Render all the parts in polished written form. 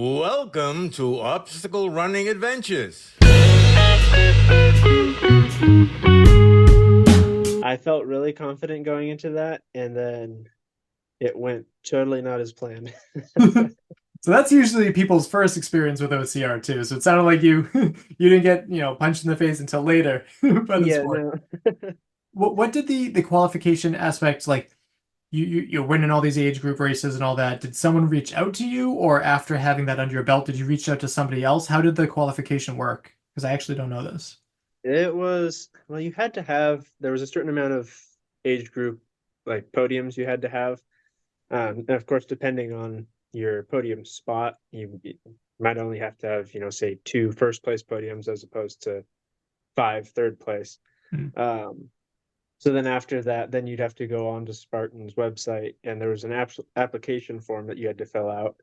Welcome to Obstacle Running Adventures. I felt really confident going into that, and then it went totally not as planned. So that's usually people's first experience with OCR too. So it sounded like you you didn't get, punched in the face until later by the Yeah, sport. no. What did the qualification aspect like you're winning all these age group races and all that? Did someone reach out to you, or after having that under your belt, did you reach out to somebody else? How did the qualification work? Because I actually don't know this. It was, well, you had to have, there was a certain amount of age group like podiums you had to have. And of course, depending on your podium spot, you might only have to have, say two first place podiums as opposed to five third place. Hmm. So then after that, then you'd have to go on to Spartan's website, and there was an application form that you had to fill out,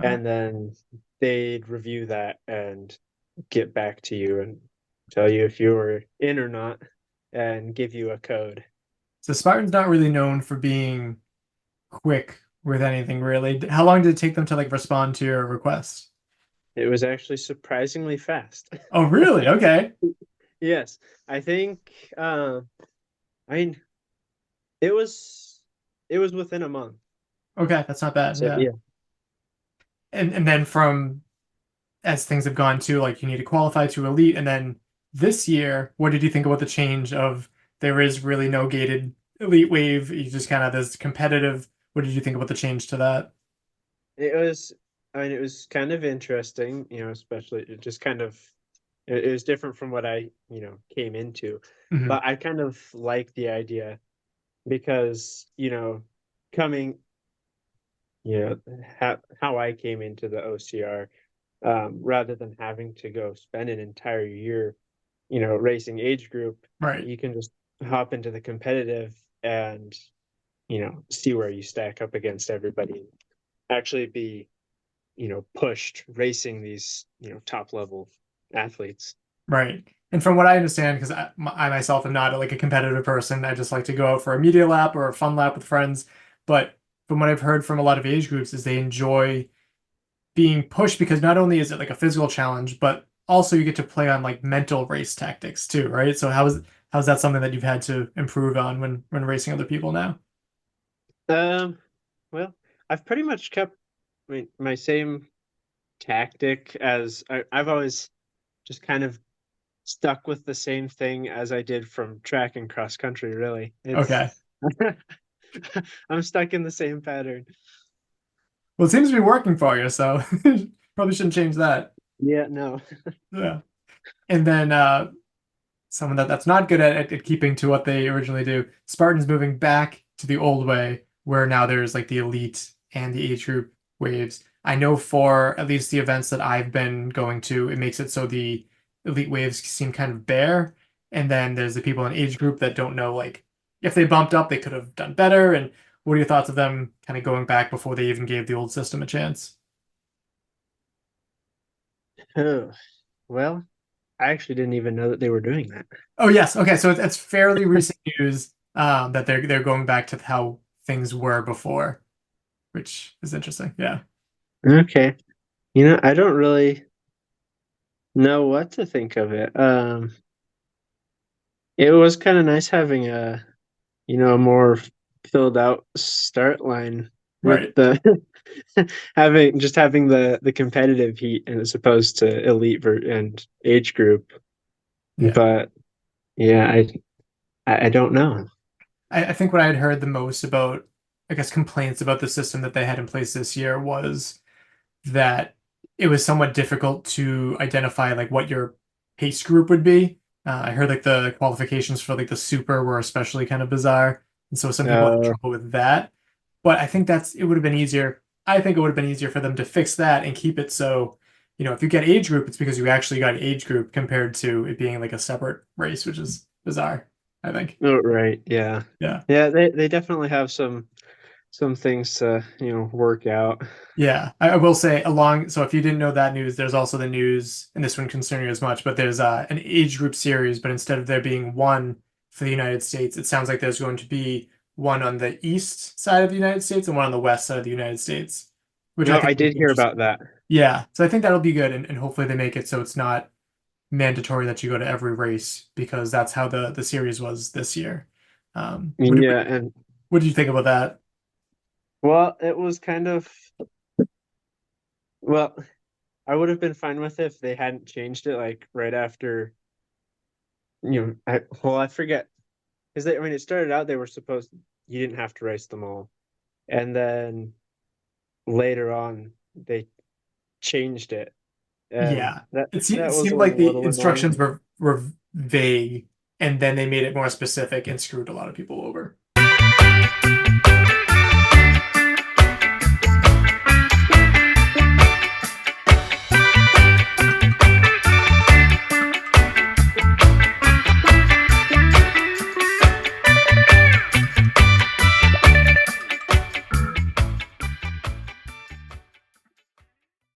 Uh, and then they'd review that and get back to you and tell you if you were in or not, and give you a code. so Spartan's not really known for being quick with anything really. How long did it take them to like respond to your request? It was actually surprisingly fast. Oh, really? Okay. Yes, I think. I mean, it was it was within a month. Okay, that's not bad. So Yeah. yeah. And then from as things have gone to like you need to qualify to elite, and then this year, what did you think about the change of there is really no gated elite wave? You just kind of this competitive. What did you think about the change to that? It was, I mean, it was kind of interesting, especially it just kind of, it was different from what I, came into. Hmm. But I kind of like the idea because, coming, how I came into the OCR, rather than having to go spend an entire year, racing age group, Right. you can just hop into the competitive and, see where you stack up against everybody, actually be pushed racing these, top level athletes. Right. And from what I understand, because I myself am not like a competitive person, I just like to go out for a media lap or a fun lap with friends. But from what I've heard from a lot of age groups, is they enjoy being pushed because not only is it like a physical challenge, but also you get to play on like mental race tactics too, right? So how's that something that you've had to improve on when racing other people now? Um, well, I've pretty much kept my same tactic as I've always just kind of stuck with the same thing as I did from track and cross country, really. It's Okay. I'm stuck in the same pattern. Well, it seems to be working for you, so probably shouldn't change that. Yeah, no. Yeah. And then someone that's not good at keeping to what they originally do. Spartan's moving back to the old way, where now there's like the elite and the age group waves. I know for at least the events that I've been going to, it makes it so the elite waves seem kind of bare. And then there's the people in age group that don't know, like, if they bumped up, they could have done better. And what are your thoughts of them kind of going back before they even gave the old system a chance? Oh, well, I actually didn't even know that they were doing that. Oh, yes. Okay. So it's fairly recent news that they're going back to how things were before, which is interesting. Yeah. Okay. I don't really know what to think of it. It was kind of nice having a more filled out start line with Right. the having the competitive heat and as opposed to and age group. Yeah. But yeah, I don't know. I think what I had heard the most about, I guess, complaints about the system that they had in place this year was that it was somewhat difficult to identify like what your pace group would be. I heard like the qualifications for like the super were especially kind of bizarre, and so some people had Uh, trouble with that. But I think it would have been easier. I think it would have been easier for them to fix that and keep it so, if you get age group, it's because you actually got age group compared to it being like a separate race, which is bizarre, I think. oh, right, yeah, Yeah. yeah. They definitely have some things to work out. Yeah, I will say along. So if you didn't know that news, there's also the news, and this wouldn't concern you as much, but there's an age group series, but instead of there being one for the United States, it sounds like there's going to be one on the east side of the United States and one on the west side of the United States, which I No, think I would did be hear interesting. about that. Yeah, so I think that'll be good, and hopefully they make it so it's not mandatory that you go to every race because that's how the series was this year. Yeah, and What did you think about that? well, it was kind of well, I would have been fine with it if they hadn't changed it like right after, I forget because I mean it started out they were supposed you didn't have to race them all, and then later on they changed it, and Yeah, that it that was a seemed like the little instructions annoying. were vague, and then they made it more specific and screwed a lot of people over.